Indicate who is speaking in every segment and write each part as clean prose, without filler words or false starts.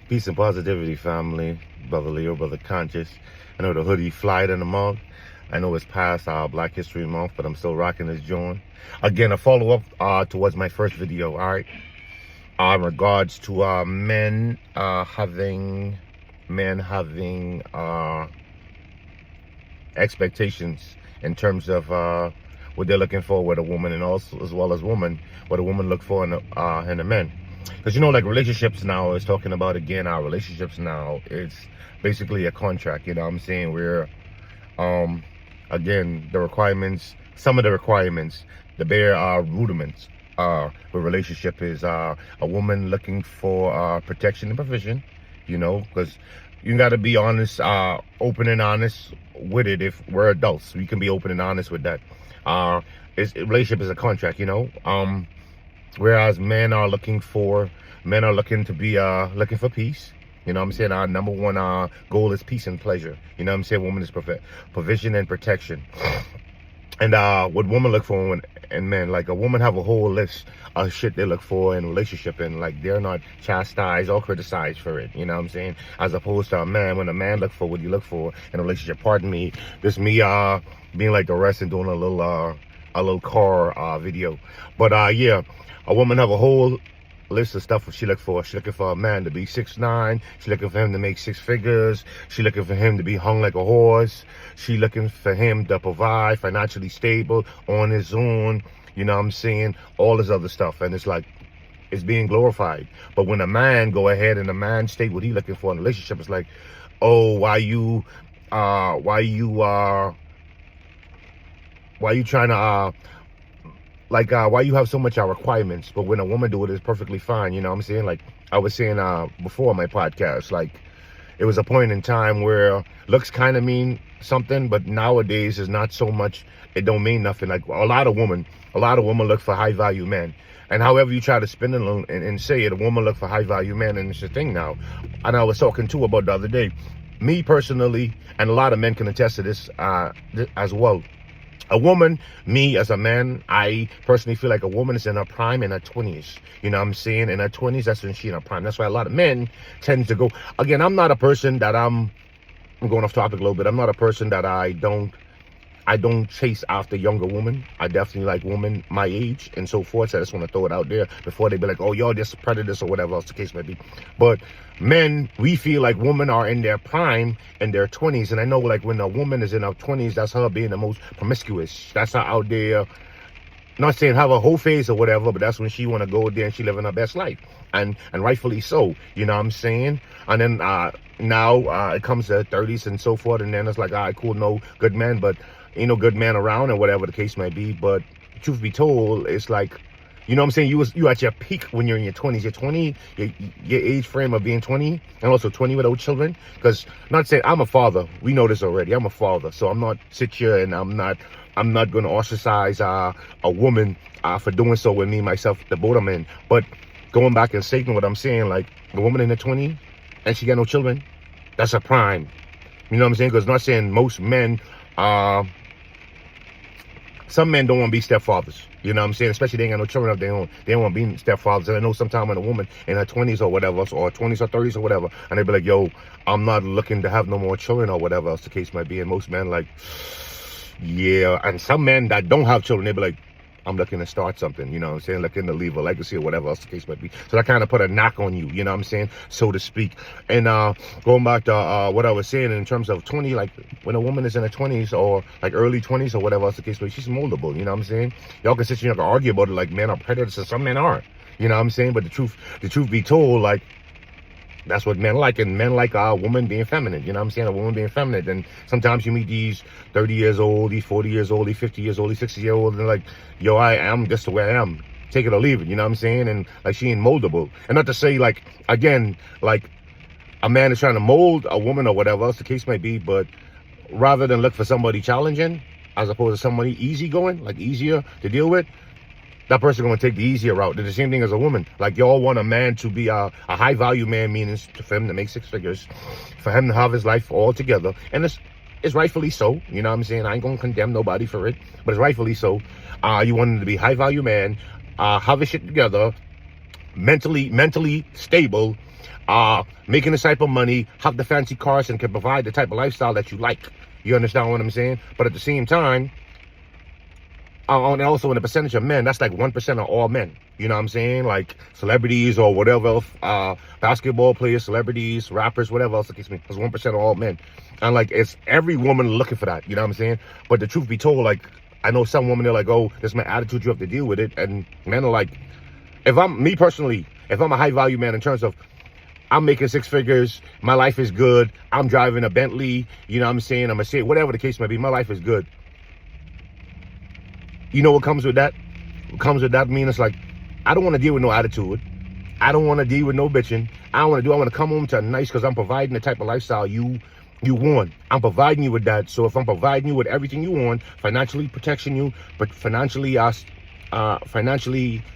Speaker 1: Peace and positivity, family. Brother Leo, Brother Conscious. I know the hoodie flied in the month. I know it's past Black History Month, but I'm still rocking this joint. Again, a follow-up towards my first video, all right? In regards to men having expectations in terms of what they're looking for with a woman, and also as well as what a woman look for in a man. Because like relationships now is talking about, again, our relationships now, it's basically a contract, you know what I'm saying, where again, the requirements, some of the requirements, the bare rudiments with relationship is a woman looking for protection and provision, because you got to be honest, open and honest with it. If we're adults, we can be open and honest with that. Relationship is a contract, whereas men are looking to be looking for peace. You know what I'm saying? Our number one goal is peace and pleasure. You know what I'm saying? Woman is provision and protection. And what women look for in men, like a woman have a whole list of shit they look for in a relationship, and like they're not chastised or criticized for it. You know what I'm saying? As opposed to a man, when a man look for what you look for in a relationship. Pardon me, this me being like the rest and doing a little car video. But yeah, a woman have a whole list of stuff she look for. She looking for a man to be 6'9". She looking for him to make 6 figures. She looking for him to be hung like a horse. She looking for him to provide, financially stable, on his own. You know what I'm saying? All this other stuff. And it's like, it's being glorified. But when a man go ahead and a man state what he looking for in a relationship, it's like, oh, why you trying to why you have so much requirements? But when a woman do it, it's perfectly fine. You know what I'm saying? Like I was saying before my podcast, like it was a point in time where looks kind of mean something, but nowadays is not so much. It don't mean nothing. Like a lot of women look for high value men. And however you try to spin it and say it, a woman look for high value men, and it's a thing now. And I was talking too about the other day, me personally, and a lot of men can attest to this as well. A woman, me as a man, I personally feel like a woman is in her prime in her 20s. You know what I'm saying? In her 20s, that's when she's in her prime. That's why a lot of men tend to go. Again, I'm not a person that I'm going off topic a little bit. I'm not a person that I don't chase after younger women. I definitely like women my age and so forth. So I just want to throw it out there before they be like, oh, yo, this predators or whatever else the case may be. But men, we feel like women are in their prime in their 20s. And I know like when a woman is in her 20s, that's her being the most promiscuous. That's her out there. Not saying have a whole phase or whatever, but that's when she want to go there and she living her best life. And rightfully so, you know what I'm saying? And then now it comes to 30s and so forth. And then it's like, all right, cool, no good men, but ain't no good man around, or whatever the case may be. But truth be told, it's like, you know what I'm saying, you at your peak when you're in your 20s. You're 20, your age frame of being 20, and also 20 without children. Because not saying I'm a father, we know this already. I'm a father, so I'm not sit here and I'm not going to ostracize a woman for doing so with me, myself, the boat I'm in. But going back and stating what I'm saying, like a woman in her 20 and she got no children, that's a prime. You know what I'm saying? Because not saying most men, some men don't want to be stepfathers. You know what I'm saying? Especially they ain't got no children of their own. They don't want to be stepfathers. And I know sometimes when a woman in her 20s or whatever, or 20s or 30s or whatever, and they be like, yo, I'm not looking to have no more children or whatever else the case might be. And most men like, yeah. And some men that don't have children, they be like, I'm looking to start something, you know what I'm saying? Looking to leave a legacy or whatever else the case might be. So that kind of put a knock on you, you know what I'm saying? So to speak. And going back to what I was saying in terms of 20, like when a woman is in her 20s or like early 20s or whatever else the case might be, she's moldable, you know what I'm saying? Y'all can sit here and argue about it like men are predators and some men aren't. You know what I'm saying? But the truth be told, like, that's what men like, and men like a woman being feminine. You know what I'm saying? A woman being feminine. And sometimes you meet these 30 years old, these 40 years old, these 50 years old, these 60 years old, and they're like, yo, I am just the way I am. Take it or leave it, you know what I'm saying? And like she ain't moldable. And not to say like, again, like a man is trying to mold a woman or whatever else the case may be, but rather than look for somebody challenging as opposed to somebody easygoing, like easier to deal with, that person going to take the easier route. They're the same thing as a woman. Like y'all want a man to be a high value man, meaning for him to make 6 figures, for him to have his life all together. And it's rightfully so. You know what I'm saying? I ain't going to condemn nobody for it, but it's rightfully so. You want him to be high value man, have his shit together, mentally stable, making the type of money, have the fancy cars, and can provide the type of lifestyle that you like. You understand what I'm saying? But at the same time, and also in the percentage of men, that's like 1% of all men. You know what I'm saying? Like celebrities or whatever else, basketball players, celebrities, rappers, whatever else the case may be. That's 1% of all men. And like, it's every woman looking for that. You know what I'm saying? But the truth be told, like, I know some women, they're like, oh, this is my attitude, you have to deal with it. And men are like, if I'm a high value man in terms of I'm making 6 figures, my life is good, I'm driving a Bentley, you know what I'm saying, I'm a say, whatever the case may be, my life is good. You know what comes with that? What comes with that mean it's like, I don't want to deal with no attitude. I don't want to deal with no bitching. I want to come home to a nice, because I'm providing the type of lifestyle you want. I'm providing you with that. So if I'm providing you with everything you want, financially protecting you, but financially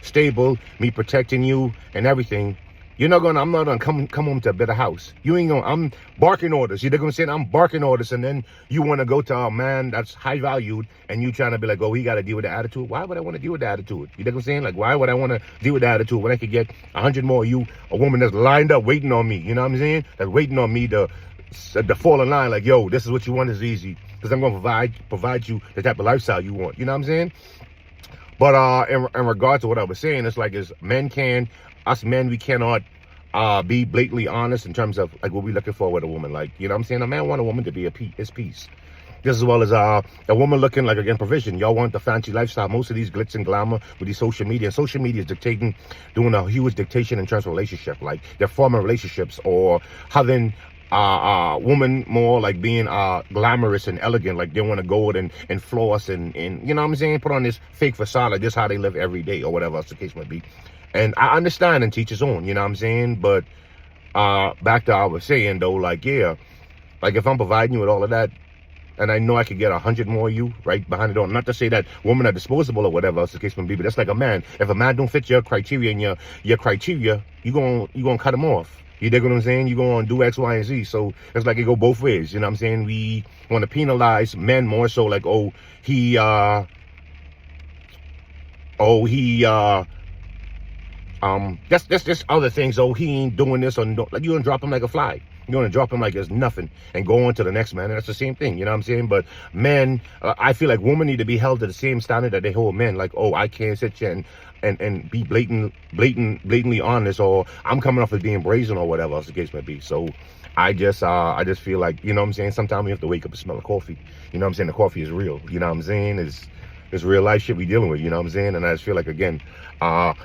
Speaker 1: stable, me protecting you and everything, I'm not gonna come home to a better house. I'm barking orders. You're gonna say I'm barking orders, and then you want to go to a man that's high valued, and you trying to be like, oh, he got to deal with the attitude. Why would I want to deal with the attitude? You know what I'm saying? Like, why would I want to deal with the attitude when I could get 100 more of you, a woman that's lined up waiting on me? You know what I'm saying? That's waiting on me to fall in line. Like, yo, this is what you want is easy, because I'm gonna provide you the type of lifestyle you want. You know what I'm saying? But in regard to what I was saying, it's like us men, we cannot be blatantly honest in terms of like what we're looking for with a woman. Like, you know what I'm saying? A man want a woman to be his piece. Just as well as a woman looking like, again, provision. Y'all want the fancy lifestyle. Most of these glitz and glamour with these social media. Social media is doing a huge dictation in terms of relationship. Like, they're forming relationships or having woman more like being glamorous and elegant. Like, they want to go and floss and you know what I'm saying, put on this fake facade, like this how they live every day or whatever else the case might be. And I understand and teach his own, you know what I'm saying? But back to what I was saying though, like, yeah, like if I'm providing you with all of that, and I know I could get 100 more of you right behind it on. Not to say that women are disposable or whatever else the case may be, but that's like a man. If a man don't fit your criteria and your criteria, you gonna cut him off. You dig what I'm saying? You're going to do X, Y, and Z. So it's like it go both ways. You know what I'm saying? We want to penalize men more so like, oh, just other things. Oh, he ain't doing this, or no, like, you gonna drop him like a fly. You're gonna drop him like it's nothing and go on to the next man. And that's the same thing, you know what I'm saying? But men, I feel like women need to be held to the same standard that they hold men. Like, oh, I can't sit here and be blatantly honest, or I'm coming off as being brazen or whatever else the case may be. So I just feel like, you know what I'm saying, sometimes we have to wake up and smell the coffee. You know what I'm saying? The coffee is real. You know what I'm saying? It's real life shit we dealing with, you know what I'm saying? And I just feel like, again,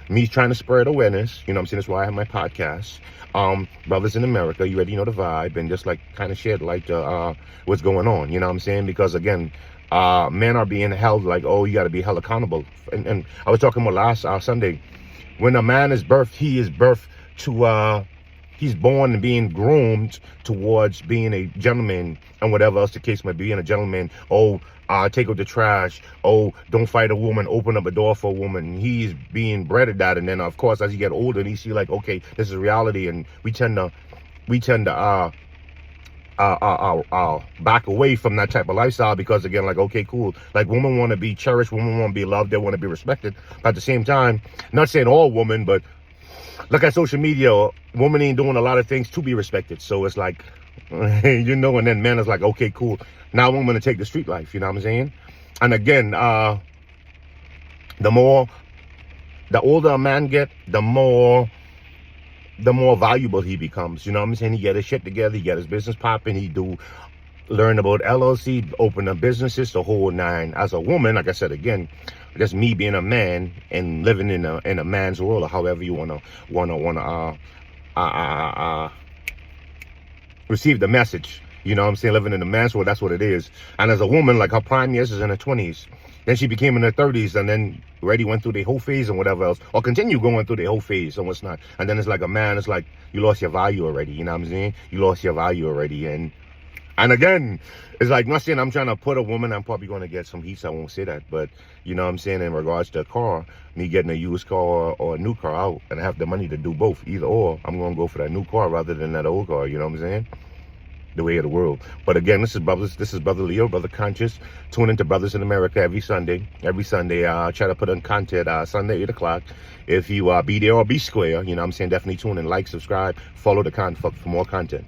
Speaker 1: me trying to spread awareness, you know what I'm saying? That's why I have my podcast. Brothers in America, you already know the vibe, and just like kind of shed light to what's going on, you know what I'm saying? Because again, men are being held like, oh, you got to be held accountable. And I was talking about last Sunday, when a man is birthed, he is birthed to he's born and being groomed towards being a gentleman and whatever else the case might be. Being a gentleman, oh, take out the trash, oh, don't fight a woman, open up a door for a woman. He's being bred at that. And then of course, as you get older, you see like, okay, this is reality, and we tend to back away from that type of lifestyle, because again, like, okay, cool, like, women want to be cherished, women want to be loved, they want to be respected. But at the same time, not saying all women, but look at social media, women ain't doing a lot of things to be respected. So it's like, you know, and then men is like, okay, cool, now I'm going to take the street life, you know what I'm saying? And again, the older a man get, the more valuable he becomes, you know what I'm saying? He get his shit together, he get his business popping, he do learn about LLC, open up businesses, the whole nine. As a woman, like I said, again, just me being a man and living in a man's world, or however you wanna receive the message. You know what I'm saying? Living in the man's world, that's what it is. And as a woman, like, her prime years is in her 20s. Then she became in her 30s, and then already went through the whole phase and whatever else, or continue going through the whole phase and what's not. And then it's like a man, it's like, you lost your value already. You know what I'm saying? You lost your value already. And again, it's like, not saying I'm trying to put a woman, I'm probably going to get some heat, so I won't say that. But, you know what I'm saying, in regards to a car, me getting a used car or a new car out, and I have the money to do both, either or, I'm going to go for that new car rather than that old car, you know what I'm saying? the way of the world. But again, this is Brother Leo, Brother Conscious. Tune into Brothers in America every Sunday. I try to put on content Sunday 8 o'clock. If you be there or be square, you know what I'm saying, definitely tune in, like, subscribe, follow the for more content.